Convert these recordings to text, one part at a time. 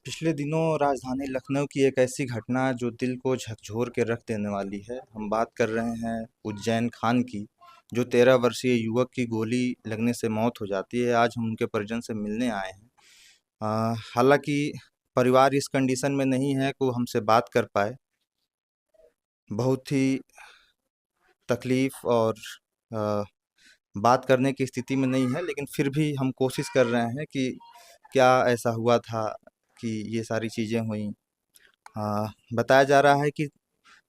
पिछले दिनों राजधानी लखनऊ की एक ऐसी घटना जो दिल को झकझोर के रख देने वाली है। हम बात कर रहे हैं उज्जैन खान की, जो 13 वर्षीय युवक की गोली लगने से मौत हो जाती है। आज हम उनके परिजन से मिलने आए हैं। हालांकि परिवार इस कंडीशन में नहीं है कि वो हमसे बात कर पाए। बहुत ही तकलीफ और अ, बात करने की स्थिति में नहीं है, लेकिन फिर भी हम कोशिश कर रहे हैं कि क्या ऐसा हुआ था कि ये सारी चीज़ें हुई। बताया जा रहा है कि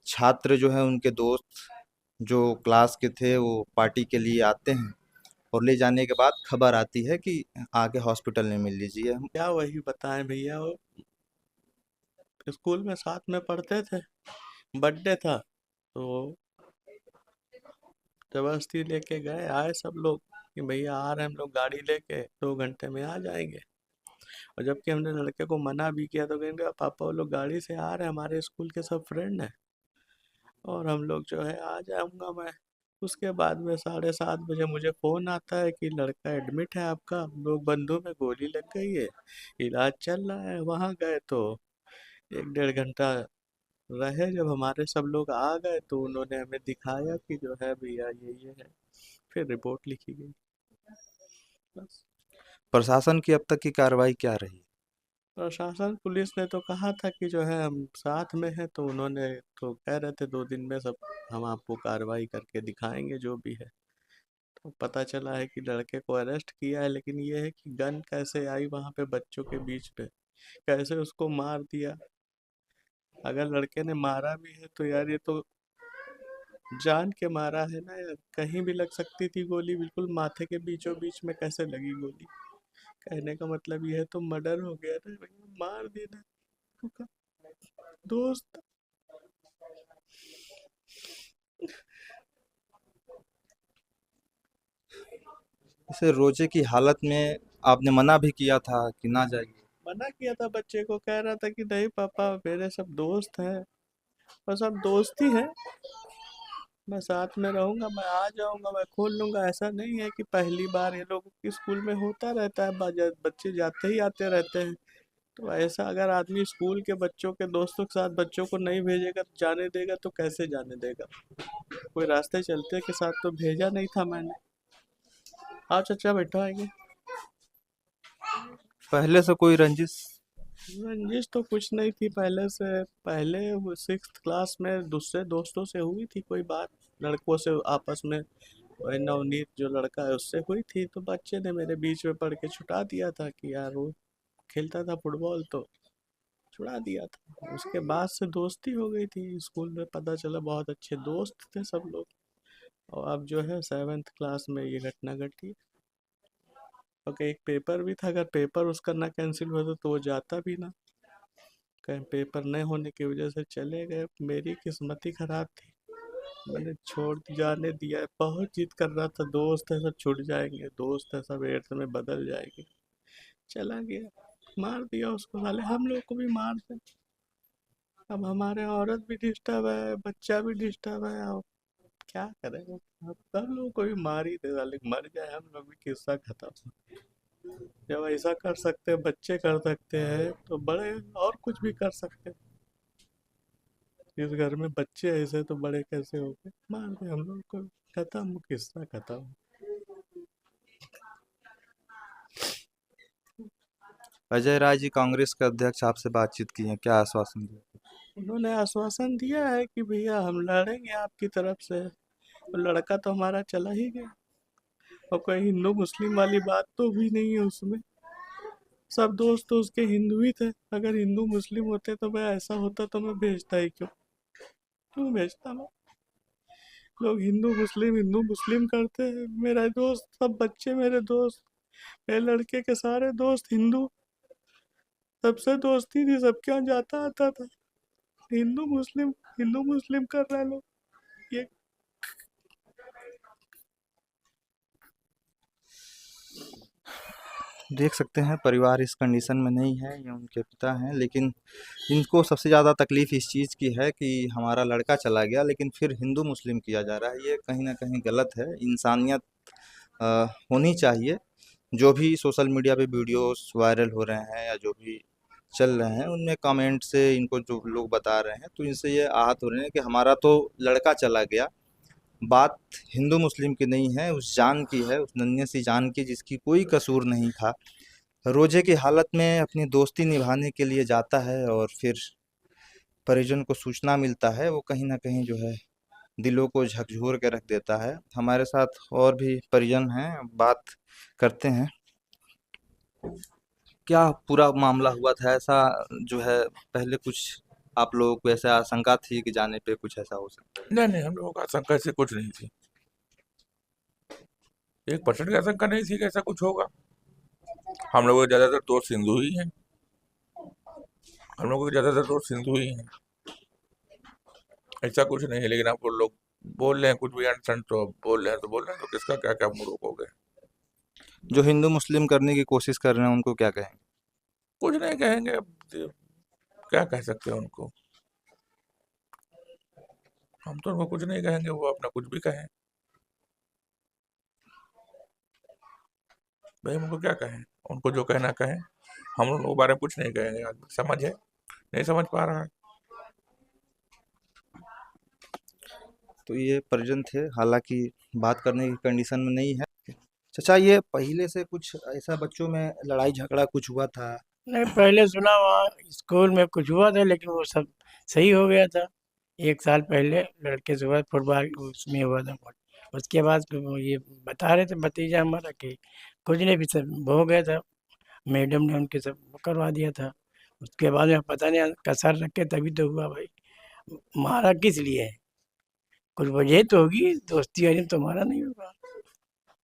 छात्र जो है, उनके दोस्त जो क्लास के थे, वो पार्टी के लिए आते हैं और ले जाने के बाद खबर आती है कि आके हॉस्पिटल में मिल लीजिए। हम क्या वही बताएं भैया। वो स्कूल में साथ में पढ़ते थे। बर्थडे था तो जबरदस्ती लेके गए, आए सब लोग कि भैया आ रहे हैं हम लोग गाड़ी लेके, 2 घंटे में आ जाएंगे। और जबकि हमने लड़के को मना भी किया तो कहेंगे पापा वो लोग गाड़ी से आ रहे हैं, हमारे स्कूल के सब फ्रेंड हैं और हम लोग जो है आ जाऊंगा मैं। उसके बाद में 7:30 बजे मुझे फ़ोन आता है कि लड़का एडमिट है आपका, लोग बंधु में गोली लग गई है, इलाज चल रहा है। वहाँ गए तो 1 डेढ़ घंटा रहे। जब हमारे सब लोग आ गए तो उन्होंने हमें दिखाया कि जो है भैया ये है। फिर रिपोर्ट लिखी गई, बस। प्रशासन की अब तक की कार्रवाई क्या रही? प्रशासन पुलिस ने तो कहा था कि जो है हम साथ में हैं, तो उन्होंने तो कह रहे थे 2 दिन में सब हम आपको कार्रवाई करके दिखाएंगे जो भी है। तो पता चला है कि लड़के को अरेस्ट किया है, लेकिन ये है कि गन कैसे आई वहाँ पे बच्चों के बीच पे, कैसे उसको मार दिया। अगर लड़के ने मारा भी है तो यार ये तो जान के मारा है ना यार, कहीं भी लग सकती थी गोली, बिल्कुल माथे के बीचों बीच में कैसे लगी गोली। कहने का मतलब ये है तो मर्डर हो गया ना भैया, मार देना उसका दोस्त। इसे रोजे की हालत में आपने मना भी किया था कि ना जाइए। मना किया था बच्चे को, कह रहा था कि नहीं पापा मेरे सब दोस्त हैं और सब दोस्त ही हैं, मैं साथ में रहूंगा, मैं आ जाऊंगा, मैं खोल लूंगा। ऐसा नहीं है कि पहली बार, ये लोगों के स्कूल में होता रहता है, बच्चे जाते ही आते रहते हैं। तो ऐसा अगर आदमी स्कूल के बच्चों के दोस्तों के साथ बच्चों को नहीं भेजेगा तो जाने देगा तो कैसे जाने देगा। कोई रास्ते चलते के साथ तो भेजा नहीं था मैंने। आओ चाचा बैठो, आएंगे। पहले से कोई रंजिश? रंजिश तो कुछ नहीं थी पहले से। पहले वो 6th क्लास में दूसरे दोस्तों से हुई थी कोई बात, लड़कों से आपस में। वही नवनीत जो लड़का है उससे हुई थी, तो बच्चे ने मेरे बीच में पढ़ के छुटा दिया था कि यार वो खेलता था फुटबॉल तो छुड़ा दिया था। उसके बाद से दोस्ती हो गई थी, स्कूल में पता चला बहुत अच्छे दोस्त थे सब लोग। और अब जो है 7th क्लास में ये घटना घटी। और एक पेपर भी था, अगर पेपर उसका ना कैंसिल होता तो वो जाता भी ना। कहीं पेपर नहीं होने की वजह से चले गए। मेरी किस्मत ही खराब थी, मैंने छोड़ जाने दिया है। बहुत जिद कर रहा था, दोस्त है सब छूट जाएंगे, दोस्त है सब एट्थ में बदल जाएंगे। चला गया, मार दिया उसको, साले हम लोग को भी मार दे। अब हमारे औरत भी डिस्टर्ब है, बच्चा भी डिस्टर्ब है। अब क्या करें, अब सब लोग को भी मार ही दे, साले मर जाए हम लोग भी, किस्सा खत्म। जब ऐसा कर सकते हैं, बच्चे कर सकते हैं, तो बड़े और कुछ भी कर सकते हैं। इस घर में बच्चे ऐसे तो बड़े कैसे हो गए, मार दे हम लोग को। खत्म, किस्सा खत्म। अजय राय जी, कांग्रेस के अध्यक्ष, आपसे बातचीत की है, क्या आश्वासन दिया? उन्होंने आश्वासन दिया है कि भैया हम लड़ेंगे आपकी तरफ से। और लड़का तो हमारा चला ही गया, और कोई हिंदू मुस्लिम वाली बात तो भी नहीं है उसमें। सब दोस्त तो उसके हिंदू ही थे। अगर हिंदू मुस्लिम होते तो मैं ऐसा होता तो मैं भेजता ही क्यों, क्यों भेजता मैं। लोग हिंदू मुस्लिम करते हैं। मेरा दोस्त, सब बच्चे मेरे दोस्त, मेरे लड़के के सारे दोस्त हिंदू, सबसे दोस्ती थी, सब क्या जाता आता था। हिंदू मुस्लिम, हिंदू मुस्लिम कर रहे हैं लोग ये। देख सकते हैं, परिवार इस कंडीशन में नहीं है, ये उनके पिता हैं, लेकिन इनको सबसे ज़्यादा तकलीफ इस चीज़ की है कि हमारा लड़का चला गया लेकिन फिर हिंदू मुस्लिम किया जा रहा है। ये कहीं ना कहीं गलत है। इंसानियत अ, होनी चाहिए। जो भी सोशल मीडिया पे वीडियोस वायरल हो रहे हैं या जो भी चल रहे हैं उनमें कमेंट से इनको जो लोग बता रहे हैं तो इनसे ये आहत हो रहे हैं कि हमारा तो लड़का चला गया। बात हिंदू मुस्लिम की नहीं है, उस जान की है, उस नन्ही सी जान की जिसकी कोई कसूर नहीं था। रोजे की हालत में अपनी दोस्ती निभाने के लिए जाता है और फिर परिजन को सूचना मिलता है, वो कहीं ना कहीं जो है दिलों को झकझोर के रख देता है। हमारे साथ और भी परिजन हैं, बात करते हैं। क्या पूरा मामला हुआ था ऐसा जो है, पहले कुछ आप लोगों को ऐसा आशंका थी कि जाने पे कुछ ऐसा हो सकता है? नहीं नहीं, हम लोगों का आशंका ऐसी कुछ नहीं थी। 1% की आशंका नहीं थी कि ऐसा कुछ होगा। हम लोगों के ज्यादातर दोस्त हिंदू ही हैं। हम लोगों के ज्यादातर दोस्त हिंदू ही हैं। ऐसा कुछ नहीं है, लेकिन आप वो लोग बोल रहे हैं कुछ भी अनसन, तो बोल रहे हैं तो बोल रहे हैं, तो किसका क्या क्या मुंह रोकोगे। जो हिंदू मुस्लिम करने की कोशिश कर रहे हैं उनको क्या कहेंगे? कुछ नहीं कहेंगे अब, क्या कह सकते हैं उनको। हम तो उनको कुछ नहीं कहेंगे, वो अपना कुछ भी कहें। भाई हम उनको क्या कहें, उनको जो कहना कहें। हम उन लोगों के बारे में कुछ नहीं कहेंगे। आदमी समझ है, नहीं समझ पा रहा है। तो ये परिजन थे, हालांकि बात करने की कंडीशन में नहीं है। चाचा, ये पहले से कुछ ऐसा बच्चों में लड़ाई झगड़ा कुछ हुआ था? नहीं, पहले सुना वहाँ स्कूल में कुछ हुआ था, लेकिन वो सब सही हो गया था। 1 साल पहले लड़के से हुआ, फुटबॉल उसमें हुआ था। उसके बाद फिर वो ये बता रहे थे भतीजा हमारा कि कुछ नहीं, भी सब हो गया था। मैडम ने उनके सब वो करवा दिया था। उसके बाद में पता नहीं कसर रखे तभी तो हुआ भाई। मारा किस लिए है? कुछ वजह तो होगी, दोस्ती यारी तो मारा नहीं होगा।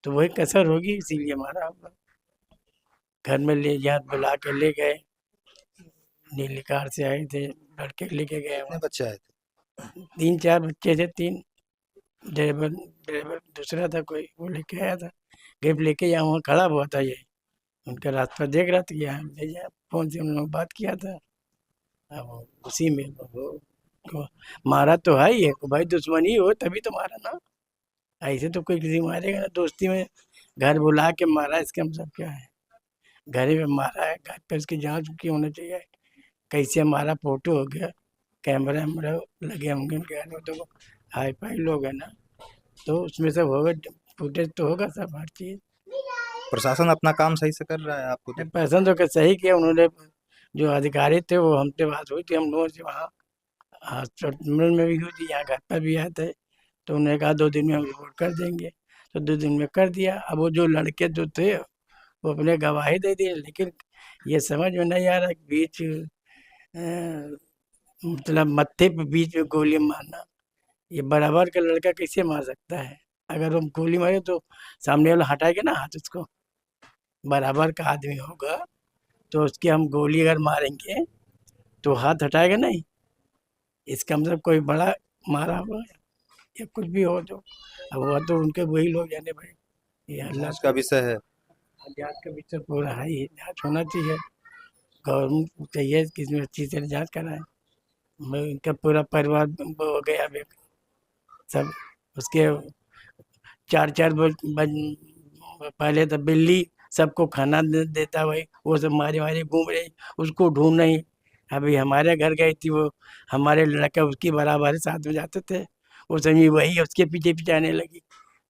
तो वही कसर होगी, इसीलिए मारा होगा। घर में ले जा बुला के ले गए, नीली कार से आए थे, लड़के लेके गए कितने वहाँ। बच्चे आए थे? 3-4 बच्चे थे, 3। ड्राइवर ड्राइवर दूसरा था कोई, वो लेके आया था। गिफ्ट लेके यहाँ वहाँ खड़ा हुआ था ये। उनका रास्ता देख रहा था कि यहाँ ले जाए, फ़ोन से उन लोगों ने बात किया था। अब उसी में वो मारा तो है ही है, भाई दुश्मनी हो तभी तो मारा ना। ऐसे तो कोई किसी मारेगा ना, दोस्ती में घर बुला के मारा, इसका मतलब क्या है? घर ही में मारा है, घर पे उसकी जाँच की होनी चाहिए। कैसे मारा, फोटो हो गया, कैमरा वैमरा लगे होंगे उनके घर में, तो हाई फाई लोग हैं ना, तो उसमें सब होगा, फुटेज तो होगा सब, हर चीज़। प्रशासन अपना काम सही से कर रहा है आपको नहीं, तो? पसंद तो क्या सही किया उन्होंने। जो अधिकारी थे वो हमसे बात हुई थी, हम लोगों से वहाँ हॉस्पिटल में भी हुई थी, यहाँ घर पर भी आए थे। तो उन्होंने कहा 2 दिन में हम रिपोर्ट कर देंगे। तो 2 दिन में कर दिया। अब वो जो लड़के जो थे वो अपने गवाही दे दिए, लेकिन ये समझ में नहीं आ रहा कि बीच मतलब मत्थे पे बीच में गोली मारना, ये बराबर का लड़का कैसे मार सकता है? अगर हम गोली मारे तो सामने वाला हटाएगा ना हाथ उसको। बराबर का आदमी होगा तो उसकी हम गोली अगर मारेंगे तो हाथ हटाएगा नहीं। इसका मतलब कोई बड़ा मारा होगा या कुछ भी हो तो। अब वो तो उनके वही लोग जाने भाई, ये अल्लाह जांच का का। विषय है। जांच का विषय पूरा है ही, जांच होना चाहिए। गवर्नमेंट को चाहिए कि इसमें अच्छी से जांच कराए। मैं इनका पूरा परिवार वो हो गया अभी सब। उसके 4-4 पहले तो बिल्ली सबको खाना देता भाई, वो सब मारे मारे घूम रही, उसको ढूंढ नहीं। अभी हमारे घर गई थी वो, हमारे लड़का उसकी बराबर साथ में जाते थे, वो समझी वही उसके पीछे पीछे आने लगी।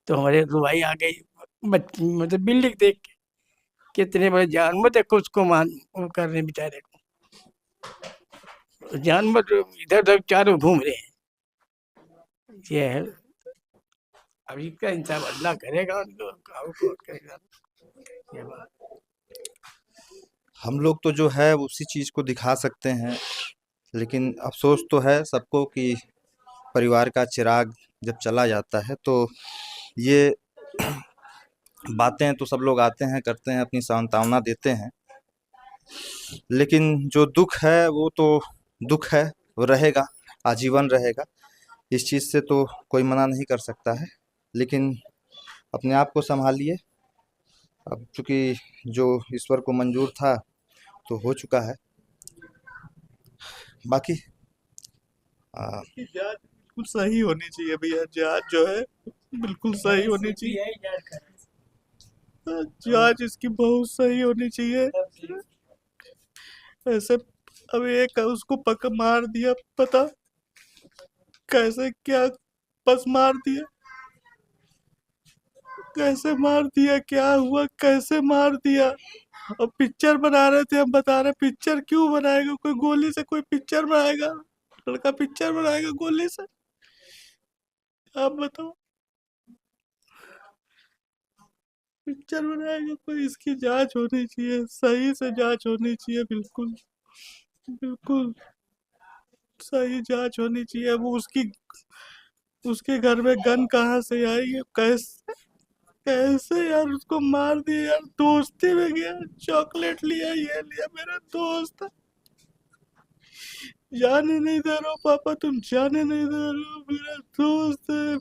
तो हमारे रुआई आ गई, मतलब बिल्ली को देख के। कितने बड़े जानवर देखो उसको मान वो कर रहे बेचारे को। जानवर इधर उधर चारों घूम रहे हैं। ये है, अब इसका इंसाफ अल्लाह करेगा, उनको कौन करेगा? ये बात। हम लोग तो जो है उसी चीज को दिखा सकते हैं, लेकिन अफसोस तो है सबको कि परिवार का चिराग जब चला जाता है तो ये बातें तो सब लोग आते हैं, करते हैं, अपनी सांत्वना देते हैं, लेकिन जो दुख है वो तो दुख है, वो रहेगा, आजीवन रहेगा। इस चीज से तो कोई मना नहीं कर सकता है, लेकिन अपने आप को संभालिए। अब चूंकि जो ईश्वर को मंजूर था तो हो चुका है। बाकी कि जांच बिल्कुल सही होनी चाहिए भैया, जांच जो है बिल्कुल सही होनी चाहिए। जांच इसकी बहुत सही होनी चाहिए। ऐसे अब एक उसको पक मार दिया, पता कैसे क्या, बस मार दिया, कैसे मार दिया, क्या हुआ, कैसे मार दिया। और पिक्चर बना रहे थे, हम बता रहे पिक्चर क्यों बनाएगा, कोई गोली से कोई पिक्चर बनाएगा, लड़का पिक्चर बनाएगा गोली से? आप बताओ, पिक्चर बनाएगा कोई? इसकी जांच होनी चाहिए, सही से जांच होनी चाहिए, बिल्कुल बिल्कुल सही जांच होनी चाहिए। अब उसकी उसके घर में गन कहाँ से आई, कैसे कैसे यार उसको मार दिया यार, दोस्ती में गया, चॉकलेट लिया, ये लिया, मेरा दोस्त है, जाने नहीं दे रहा हूँ पापा, तुम जाने नहीं दे रहे हो, मेरा दोस्त है,